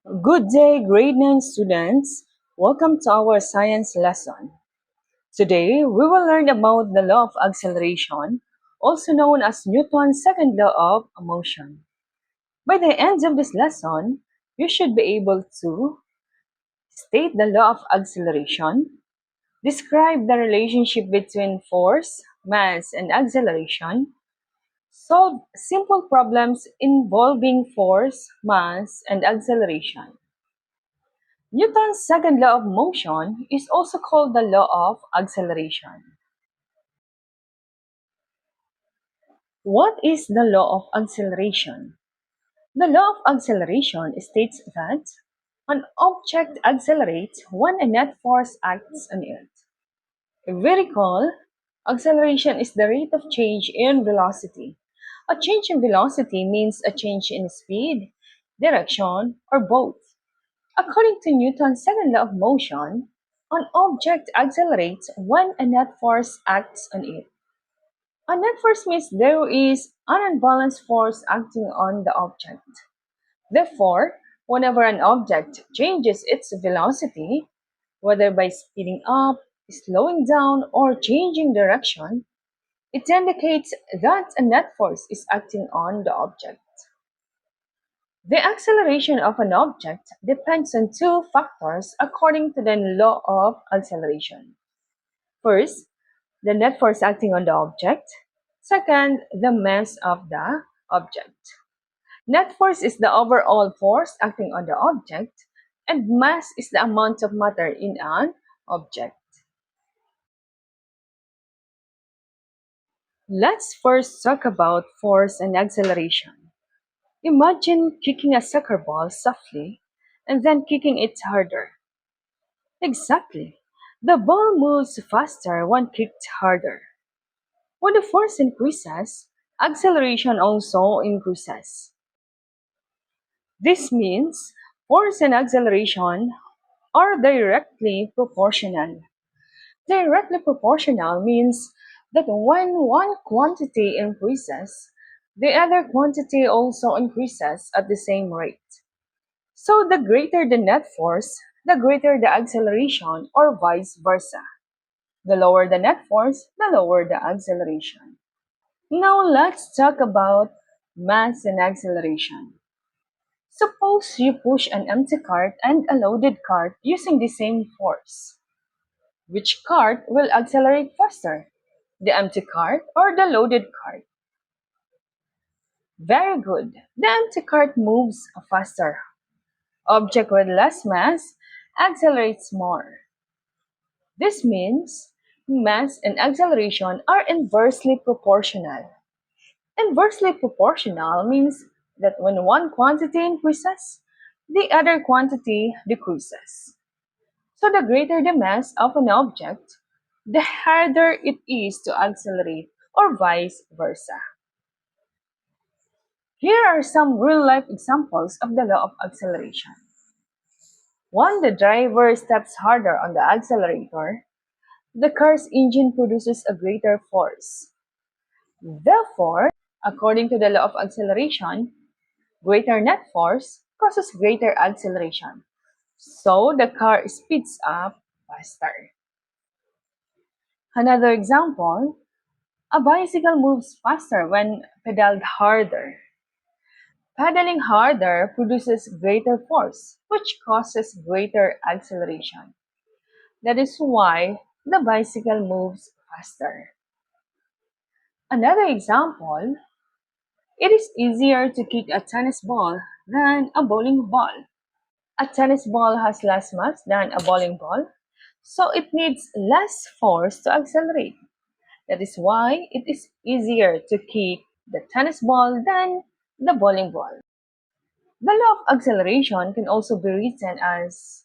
Good day, grade 9 students. Welcome to our science lesson. Today, we will learn about the law of acceleration, also known as Newton's second law of motion. By the end of this lesson, you should be able to state the law of acceleration, describe the relationship between force, mass, and acceleration, solve simple problems involving force, mass, and acceleration. Newton's second law of motion is also called the law of acceleration. What is the law of acceleration? The law of acceleration states that an object accelerates when a net force acts on it. If we recall, acceleration is the rate of change in velocity. A change in velocity means a change in speed, direction, or both. According to Newton's second law of motion, an object accelerates when a net force acts on it. A net force means there is an unbalanced force acting on the object. Therefore, whenever an object changes its velocity, whether by speeding up, slowing down, or changing direction, it indicates that a net force is acting on the object. The acceleration of an object depends on two factors according to the law of acceleration. First, the net force acting on the object. Second, the mass of the object. Net force is the overall force acting on the object, and mass is the amount of matter in an object. Let's first talk about force and acceleration. Imagine kicking a soccer ball softly and then kicking it harder. Exactly. The ball moves faster when kicked harder. When the force increases, acceleration also increases. This means force and acceleration are directly proportional. Directly proportional means that when one quantity increases, the other quantity also increases at the same rate. So the greater the net force, the greater the acceleration, or vice versa. The lower the net force, the lower the acceleration. Now let's talk about mass and acceleration. Suppose you push an empty cart and a loaded cart using the same force. Which cart will accelerate faster? The empty cart or the loaded cart? Very good. The empty cart moves faster. Object with less mass accelerates more. This means mass and acceleration are inversely proportional. Inversely proportional means that when one quantity increases, the other quantity decreases. So the greater the mass of an object, the harder it is to accelerate, or vice versa. Here are some real-life examples of the law of acceleration. When the driver steps harder on the accelerator, the car's engine produces a greater force. Therefore, according to the law of acceleration, greater net force causes greater acceleration. So the car speeds up faster. Another example, a bicycle moves faster when pedaled harder. Pedaling harder produces greater force, which causes greater acceleration. That is why the bicycle moves faster. Another example, it is easier to kick a tennis ball than a bowling ball. A tennis ball has less mass than a bowling ball, so it needs less force to accelerate. That is why it is easier to kick the tennis ball than the bowling ball. The law of acceleration can also be written as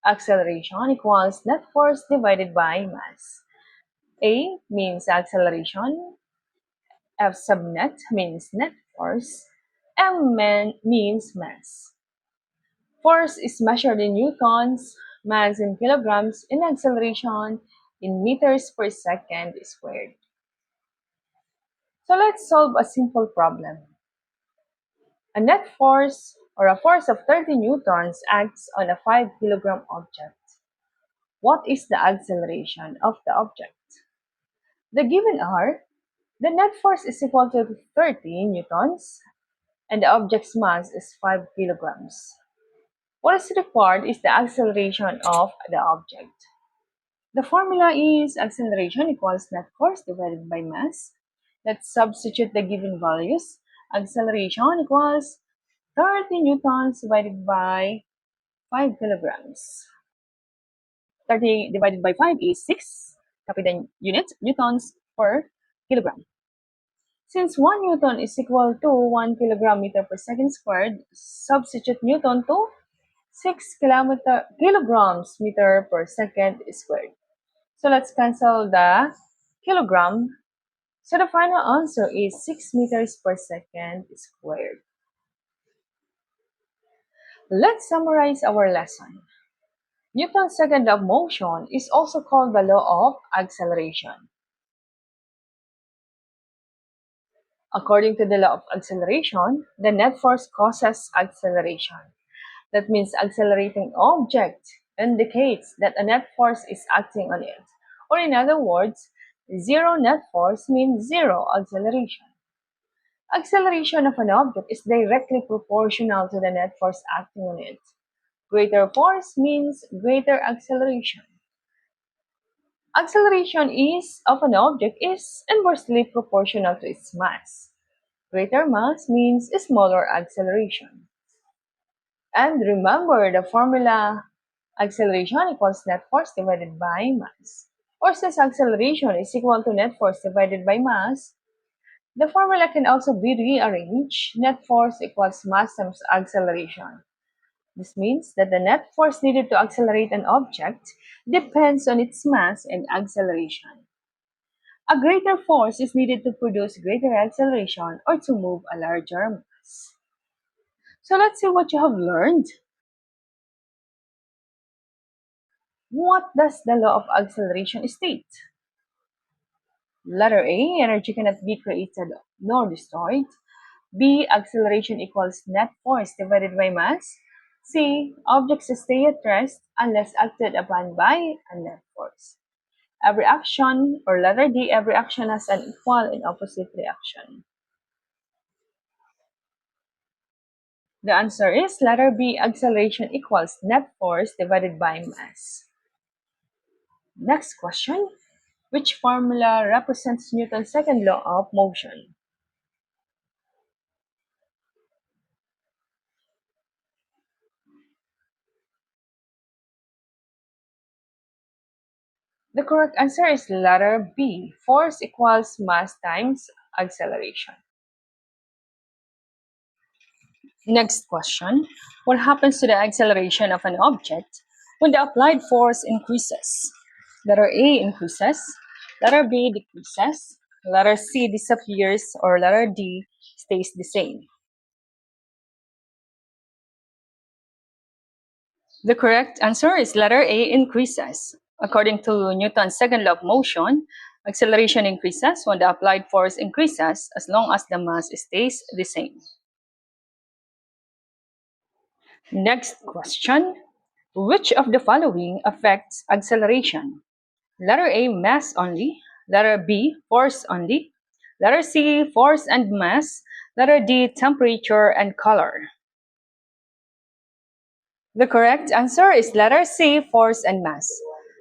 acceleration equals net force divided by mass. A means acceleration, F sub net means net force, means mass. Force is measured in newtons, mass in kilograms, and acceleration in meters per second squared. So let's solve a simple problem. A net force or a force of 30 newtons acts on a 5 kilogram object. What is the acceleration of the object? The given are the net force is equal to 30 newtons and the object's mass is 5 kilograms. What is required is the acceleration of the object. The formula is acceleration equals net force divided by mass. Let's substitute the given values. Acceleration equals 30 newtons divided by 5 kilograms. 30 divided by 5 is 6. Copy the unit, newtons per kilogram. Since 1 newton is equal to 1 kilogram meter per second squared, substitute newton to 6 kilograms meter per second squared. So let's cancel the kilogram. So the final answer is 6 meters per second squared. Let's summarize our lesson. Newton's second law of motion is also called the law of acceleration. According to the law of acceleration, the net force causes acceleration. That means accelerating object indicates that a net force is acting on it. Or in other words, zero net force means zero acceleration. Acceleration of an object is directly proportional to the net force acting on it. Greater force means greater acceleration. Acceleration of an object is inversely proportional to its mass. Greater mass means smaller acceleration. And remember the formula, acceleration equals net force divided by mass. Or since acceleration is equal to net force divided by mass, the formula can also be rearranged. Net force equals mass times acceleration. This means that the net force needed to accelerate an object depends on its mass and acceleration. A greater force is needed to produce greater acceleration or to move a larger mass. So let's see what you have learned. What does the law of acceleration state? Letter A, energy cannot be created nor destroyed. B, acceleration equals net force divided by mass. C, objects stay at rest unless acted upon by a net force. Every action, or letter D, every action has an equal and opposite reaction. The answer is letter B, acceleration equals net force divided by mass. Next question. Which formula represents Newton's second law of motion? The correct answer is letter B. Force equals mass times acceleration. Next question. What happens to the acceleration of an object when the applied force increases? Letter A increases, letter B decreases, letter C disappears, or letter D stays the same. The correct answer is letter A increases. According to Newton's second law of motion, acceleration increases when the applied force increases as long as the mass stays the same. Next question. Which of the following affects acceleration? Letter A, mass only. Letter B, force only. Letter C, force and mass. Letter D, temperature and color. The correct answer is letter C, force and mass.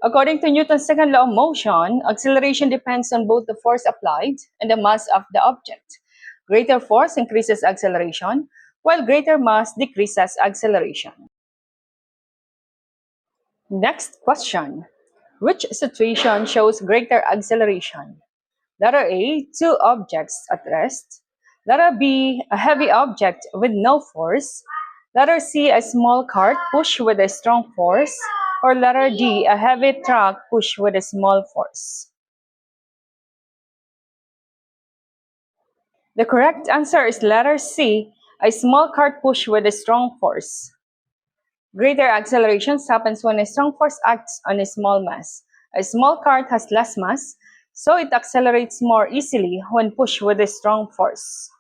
According to Newton's second law of motion, acceleration depends on both the force applied and the mass of the object. Greater force increases acceleration, while greater mass decreases acceleration. Next question. Which situation shows greater acceleration? Letter A, two objects at rest. Letter B, a heavy object with no force. Letter C, a small cart pushed with a strong force. Or letter D, a heavy truck pushed with a small force. The correct answer is letter C, a small cart pushed with a strong force. Greater accelerations happens when a strong force acts on a small mass. A small cart has less mass, so it accelerates more easily when pushed with a strong force.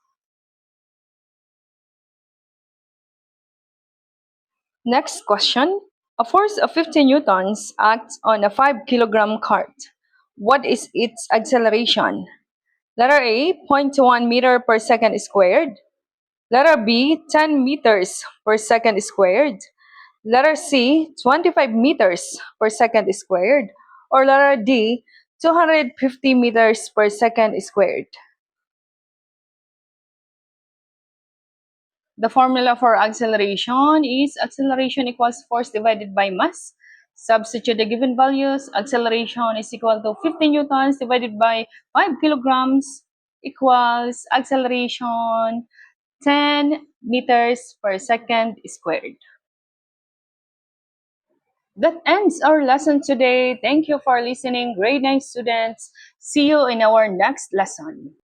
Next question. A force of 50 newtons acts on a 5 kilogram cart. What is its acceleration? Letter A, 0.1 meter per second squared. Letter B, 10 meters per second squared. Letter C, 25 meters per second squared. Or letter D, 250 meters per second squared. The formula for acceleration is acceleration equals force divided by mass. Substitute the given values. Acceleration is equal to 50 newtons divided by 5 kilograms equals acceleration 10 meters per second squared. That ends our lesson today. Thank you for listening, grade 9 students. See you in our next lesson.